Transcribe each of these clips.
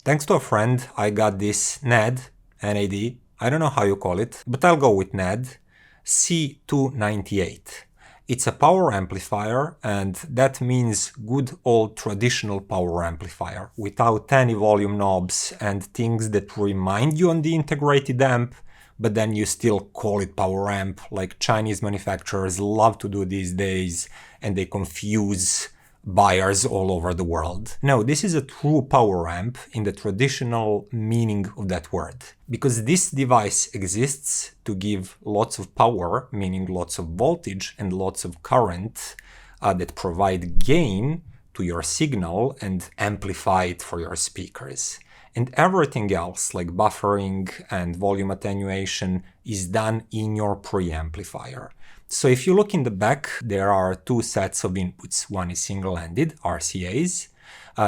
Thanks to a friend, I got this NAD, NAD, I don't know how you call it, but I'll go with NAD C298. It's a power amplifier, and that means good old traditional power amplifier, without any volume knobs and things that remind you on the integrated amp, but then you still call it power amp, like Chinese manufacturers love to do these days, and they confuse buyers all over the world. No, this is a true power amp in the traditional meaning of that word. Because this device exists to give lots of power, meaning lots of voltage and lots of current that provide gain to your signal and amplify it for your speakers. And everything else, like buffering and volume attenuation, is done in your preamplifier. So if you look in the back, there are two sets of inputs. One is single-ended, RCAs.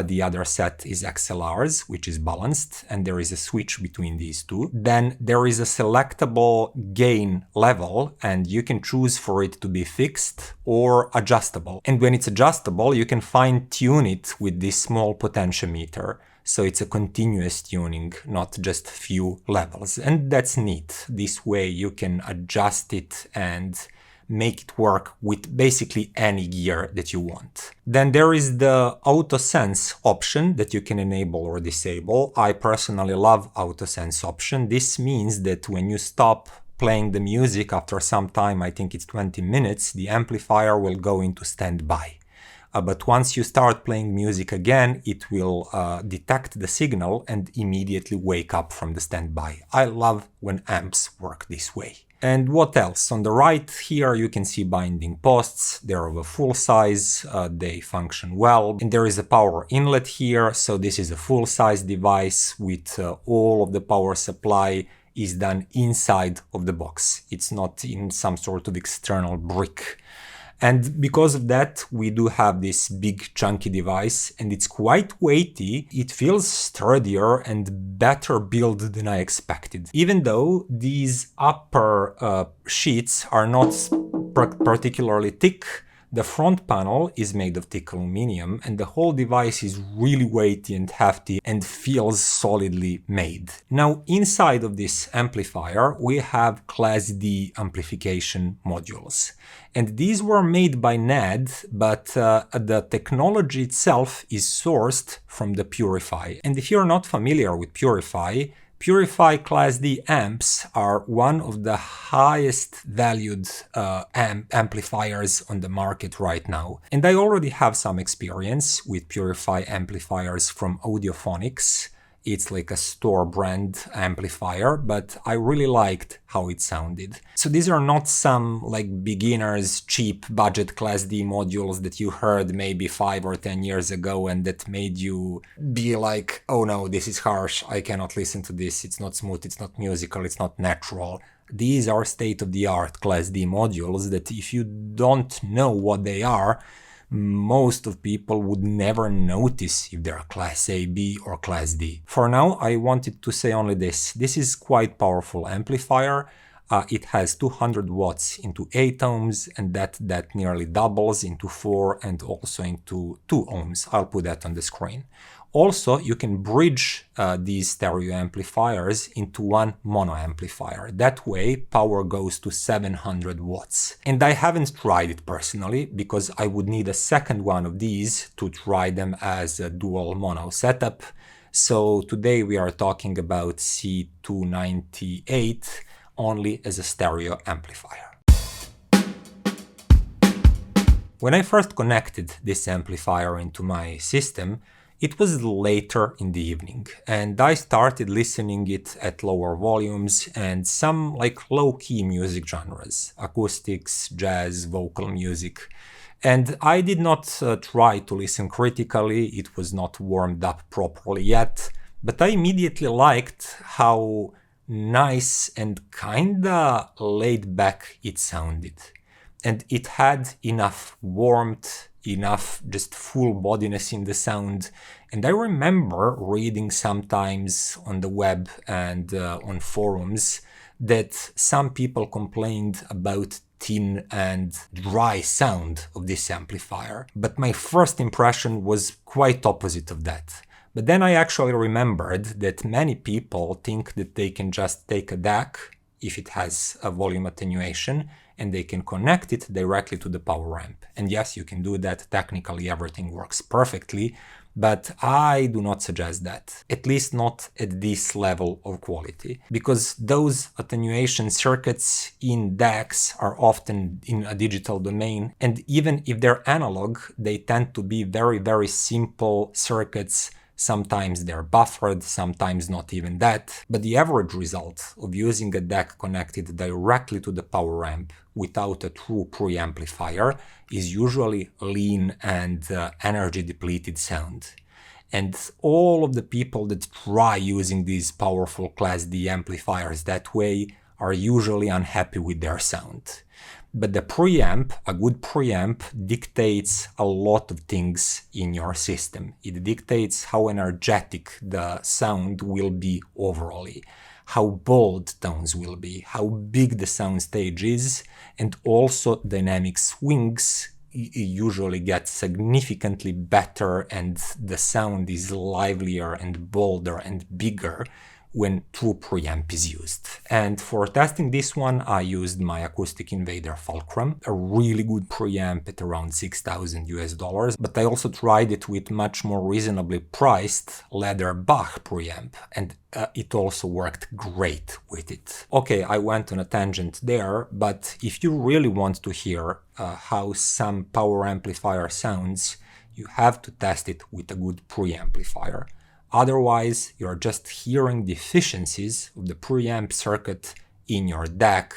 The other set is XLRs, which is balanced, and there is a switch between these two. Then there is a selectable gain level, and you can choose for it to be fixed or adjustable. And when it's adjustable, you can fine-tune it with this small potentiometer. So it's a continuous tuning, not just few levels. And that's neat. This way you can adjust it and make it work with basically any gear that you want. Then there is the AutoSense option that you can enable or disable. I personally love AutoSense option. This means that when you stop playing the music after some time, I think it's 20 minutes, the amplifier will go into standby. But once you start playing music again, it will detect the signal and immediately wake up from the standby. I love when amps work this way. And what else? On the right here you can see binding posts. They're of a full size, they function well. And there is a power inlet here, so this is a full size device with all of the power supply is done inside of the box. It's not in some sort of external brick. And because of that, we do have this big chunky device, and it's quite weighty. It feels sturdier and better built than I expected. Even though these upper sheets are not particularly thick, the front panel is made of thick aluminum, and the whole device is really weighty and hefty and feels solidly made. Now, inside of this amplifier, we have Class D amplification modules. And these were made by NAD, but the technology itself is sourced from the Purify. And if you're not familiar with Purify Class D amps are one of the highest valued amplifiers on the market right now. And I already have some experience with Purify amplifiers from Audiophonics. It's like a store brand amplifier, but I really liked how it sounded. So these are not some like beginners cheap budget Class D modules that you heard maybe 5 or 10 years ago and that made you be like, oh no, this is harsh, I cannot listen to this, it's not smooth, it's not musical, it's not natural. These are state-of-the-art Class D modules that if you don't know what they are, most of people would never notice if they're Class A, B or Class D. For now, I wanted to say only this. This is quite powerful amplifier. It has 200 watts into 8 ohms, and that nearly doubles into 4 and also into 2 ohms. I'll put that on the screen. Also, you can bridge these stereo amplifiers into one mono amplifier. That way, power goes to 700 watts. And I haven't tried it personally, because I would need a second one of these to try them as a dual mono setup. So today we are talking about C298 only as a stereo amplifier. When I first connected this amplifier into my system, it was later in the evening, and I started listening it at lower volumes and some like low-key music genres, acoustics, jazz, vocal music. And I did not try to listen critically, it was not warmed up properly yet, but I immediately liked how nice and kinda laid back it sounded. And it had enough warmth, enough just full bodiness in the sound. And I remember reading sometimes on the web and on forums that some people complained about thin and dry sound of this amplifier. But my first impression was quite opposite of that. But then I actually remembered that many people think that they can just take a DAC, if it has a volume attenuation, and they can connect it directly to the power amp. And yes, you can do that. Technically, everything works perfectly, but I do not suggest that, at least not at this level of quality, because those attenuation circuits in DACs are often in a digital domain, and even if they're analog, they tend to be very, very simple circuits. Sometimes they're buffered, sometimes not even that, but the average result of using a DAC connected directly to the power amp without a true preamplifier is usually lean and energy depleted sound. And all of the people that try using these powerful Class D amplifiers that way are usually unhappy with their sound. But the preamp, a good preamp, dictates a lot of things in your system. It dictates how energetic the sound will be overall, how bold tones will be, how big the soundstage is, and also dynamic swings usually get significantly better and the sound is livelier and bolder and bigger when true preamp is used. And for testing this one, I used my Acoustic Invader Fulcrum, a really good preamp at around $6,000 but I also tried it with much more reasonably priced leather Bach preamp, and it also worked great with it. Okay, I went on a tangent there, but if you really want to hear how some power amplifier sounds, you have to test it with a good preamplifier. Otherwise, you're just hearing the efficiencies of the preamp circuit in your DAC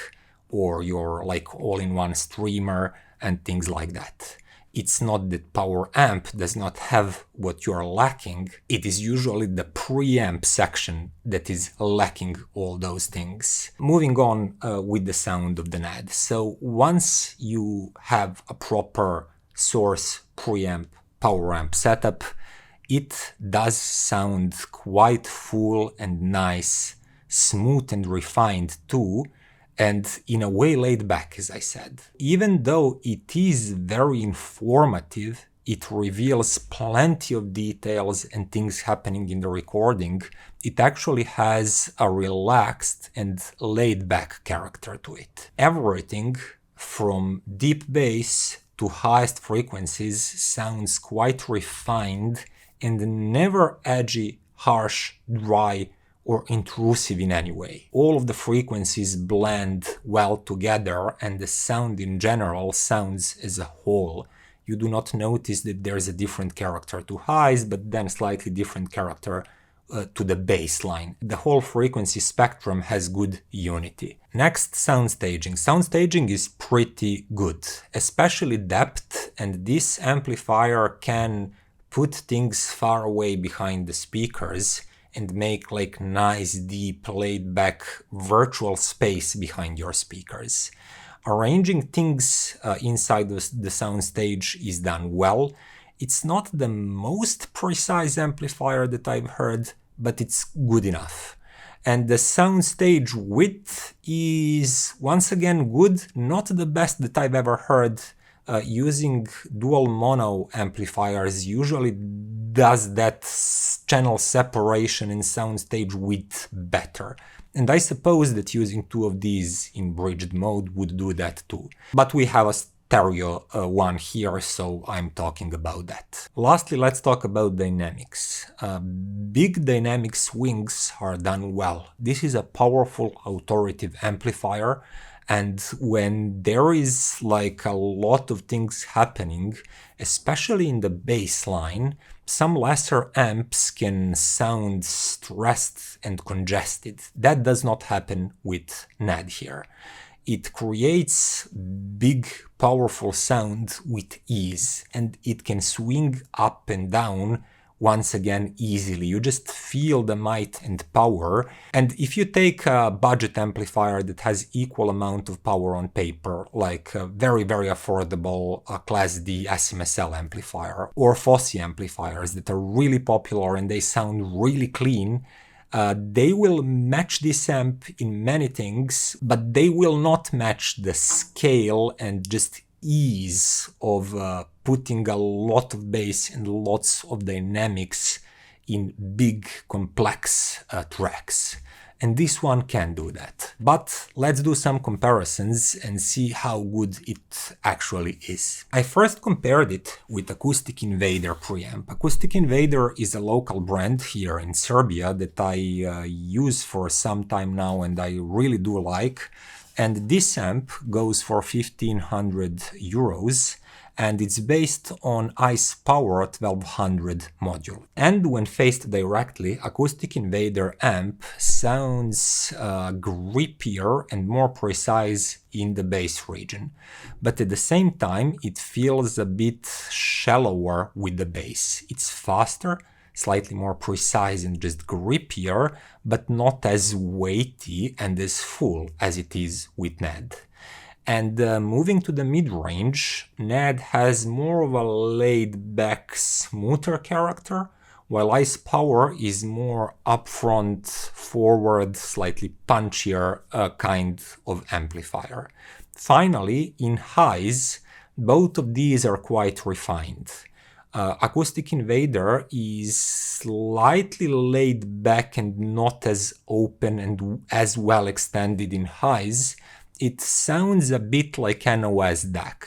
or your all-in-one streamer and things like that. It's not that power amp does not have what you're lacking, it is usually the preamp section that is lacking all those things. Moving on with the sound of the NAD. So once you have a proper source preamp power amp setup, it does sound quite full and nice, smooth and refined too, and in a way laid back, as I said. Even though it is very informative, it reveals plenty of details and things happening in the recording, it actually has a relaxed and laid back character to it. Everything from deep bass to highest frequencies sounds quite refined and never edgy, harsh, dry, or intrusive in any way. All of the frequencies blend well together and the sound in general sounds as a whole. You do not notice that there's a different character to highs, but then slightly different character to the bass line. The whole frequency spectrum has good unity. Next, sound staging. Sound staging is pretty good, especially depth, and this amplifier can put things far away behind the speakers and make nice, deep, laid-back virtual space behind your speakers. Arranging things inside the soundstage is done well. It's not the most precise amplifier that I've heard, but it's good enough. And the soundstage width is once again good, not the best that I've ever heard. Using dual mono amplifiers usually does that channel separation and soundstage width better. And I suppose that using two of these in bridged mode would do that too. But we have a stereo one here, so I'm talking about that. Lastly, let's talk about dynamics. Big dynamic swings are done well. This is a powerful authoritative amplifier, and when there is a lot of things happening, especially in the bass line, some lesser amps can sound stressed and congested. That does not happen with NAD here. It creates big, powerful sound with ease, and it can swing up and down once again easily. You just feel the might and power. And if you take a budget amplifier that has equal amount of power on paper, like a very, very affordable Class D SMSL amplifier or Fosse amplifiers that are really popular and they sound really clean, they will match this amp in many things, but they will not match the scale and just ease of putting a lot of bass and lots of dynamics in big, complex tracks. And this one can do that. But let's do some comparisons and see how good it actually is. I first compared it with Acoustic Invader preamp. Acoustic Invader is a local brand here in Serbia that I use for some time now and I really do like. And this amp goes for 1,500 euros. And it's based on iiPower 1200 module. And when faced directly, Acoustic Invader Amp sounds grippier and more precise in the bass region. But at the same time, it feels a bit shallower with the bass. It's faster, slightly more precise and just grippier, but not as weighty and as full as it is with NAD. And moving to the mid-range, NAD has more of a laid-back, smoother character, while iiPower is more upfront, forward, slightly punchier kind of amplifier. Finally, in highs, both of these are quite refined. Acoustic Invader is slightly laid back and not as open and as well extended in highs. It sounds a bit like NOS DAC.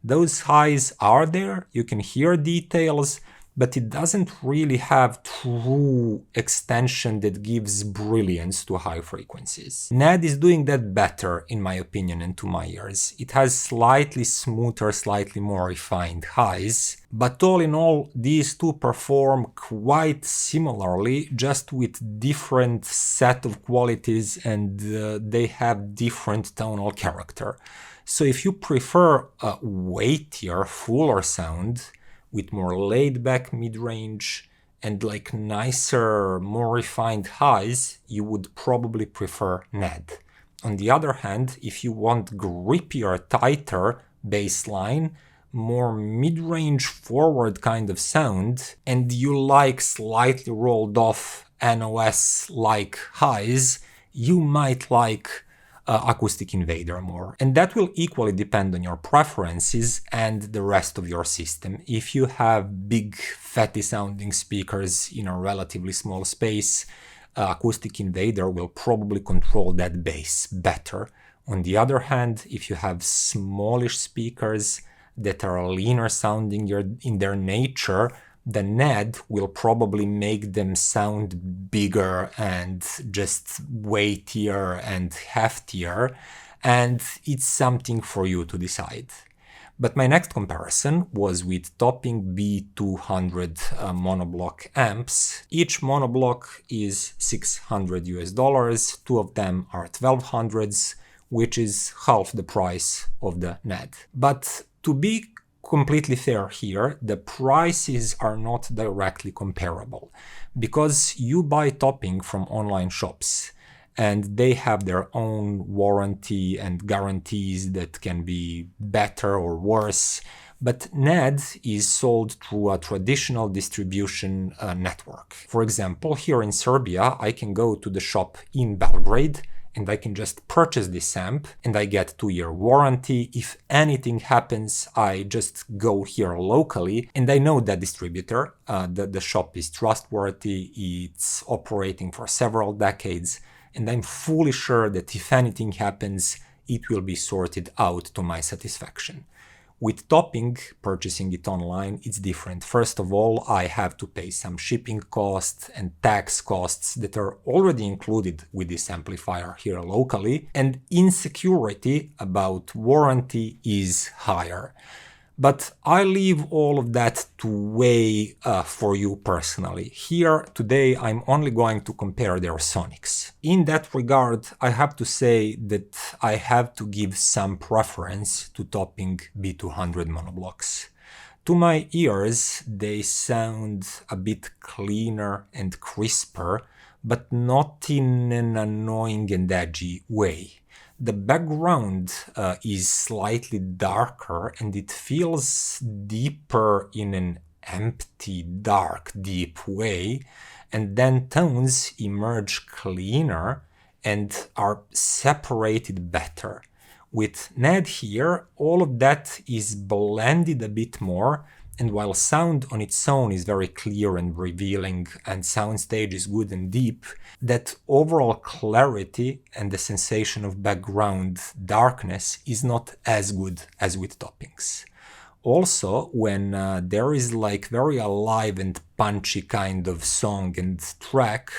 Those highs are there, you can hear details, but it doesn't really have true extension that gives brilliance to high frequencies. NAD is doing that better, in my opinion and to my ears. It has slightly smoother, slightly more refined highs, but all in all, these two perform quite similarly, just with different set of qualities and they have different tonal character. So if you prefer a weightier, fuller sound, with more laid-back mid-range and like nicer, more refined highs, you would probably prefer NAD. On the other hand, if you want grippier, tighter bass line, more mid-range forward kind of sound, and you like slightly rolled off NOS-like highs, you might like Acoustic Invader more. And that will equally depend on your preferences and the rest of your system. If you have big, fatty sounding speakers in a relatively small space, Acoustic Invader will probably control that bass better. On the other hand, if you have smallish speakers that are leaner sounding in their nature, the NAD will probably make them sound bigger and just weightier and heftier, and it's something for you to decide. But my next comparison was with Topping B200 monoblock amps. Each monoblock is $600, two of them are 1200s, which is half the price of the NAD. But to be completely fair here, the prices are not directly comparable because you buy Topping from online shops and they have their own warranty and guarantees that can be better or worse, but NAD is sold through a traditional distribution network. For example, here in Serbia, I can go to the shop in Belgrade and I can just purchase this amp and I get 2-year warranty. If anything happens, I just go here locally and I know that distributor. The shop is trustworthy, it's operating for several decades, and I'm fully sure that if anything happens, it will be sorted out to my satisfaction. With Topping, purchasing it online, it's different. First of all, I have to pay some shipping costs and tax costs that are already included with this amplifier here locally, and insecurity about warranty is higher. But I leave all of that to weigh for you personally. Here today I'm only going to compare their sonics. In that regard, I have to say that I have to give some preference to Topping B200 monoblocks. To my ears, they sound a bit cleaner and crisper, but not in an annoying and edgy way. The background is slightly darker and it feels deeper in an empty, dark, deep way, and then tones emerge cleaner and are separated better. With NAD here, all of that is blended a bit more And while sound on its own is very clear and revealing and soundstage is good and deep, that overall clarity and the sensation of background darkness is not as good as with toppings. Also, when there is like very alive and punchy kind of song and track,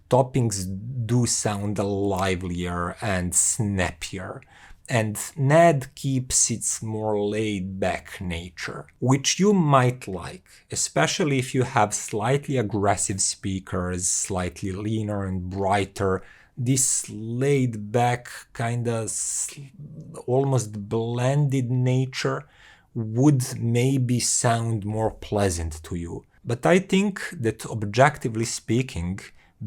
toppings do sound livelier and snappier. And NAD keeps its more laid-back nature, which you might like, especially if you have slightly aggressive speakers, slightly leaner and brighter. This laid-back, kinda almost blended nature would maybe sound more pleasant to you. But I think that objectively speaking,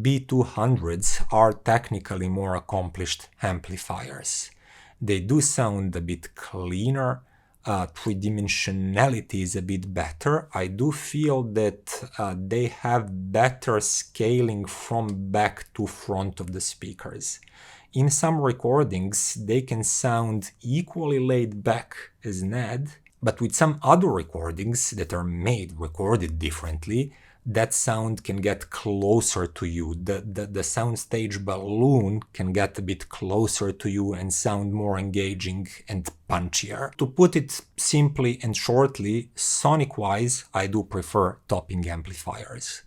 B200s are technically more accomplished amplifiers. They do sound a bit cleaner, three-dimensionality is a bit better. I do feel that they have better scaling from back to front of the speakers. In some recordings, they can sound equally laid back as NAD, but with some other recordings that are recorded differently, that sound can get closer to you. The soundstage balloon can get a bit closer to you and sound more engaging and punchier. To put it simply and shortly, sonic-wise, I do prefer topping amplifiers.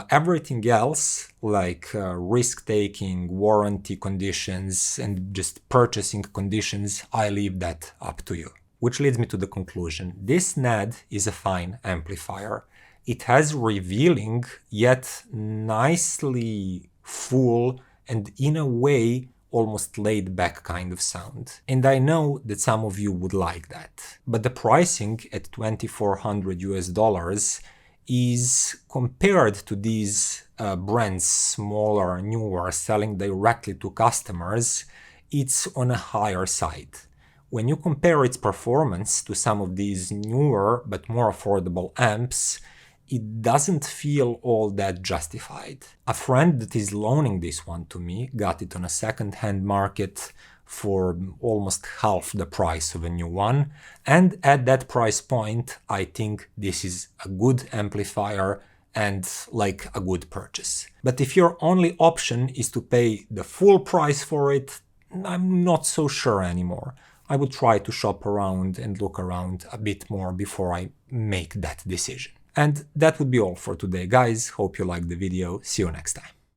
Everything else, like risk-taking, warranty conditions, and just purchasing conditions, I leave that up to you. Which leads me to the conclusion. This NAD is a fine amplifier. It has revealing, yet nicely full, and in a way, almost laid-back kind of sound. And I know that some of you would like that. But the pricing at $2,400 is, compared to these brands, smaller, newer, selling directly to customers, it's on a higher side. When you compare its performance to some of these newer but more affordable amps, it doesn't feel all that justified. A friend that is loaning this one to me got it on a second-hand market for almost half the price of a new one, and at that price point, I think this is a good amplifier and like a good purchase. But if your only option is to pay the full price for it, I'm not so sure anymore. I would try to shop around and look around a bit more before I make that decision. And that would be all for today, guys. Hope you liked the video. See you next time.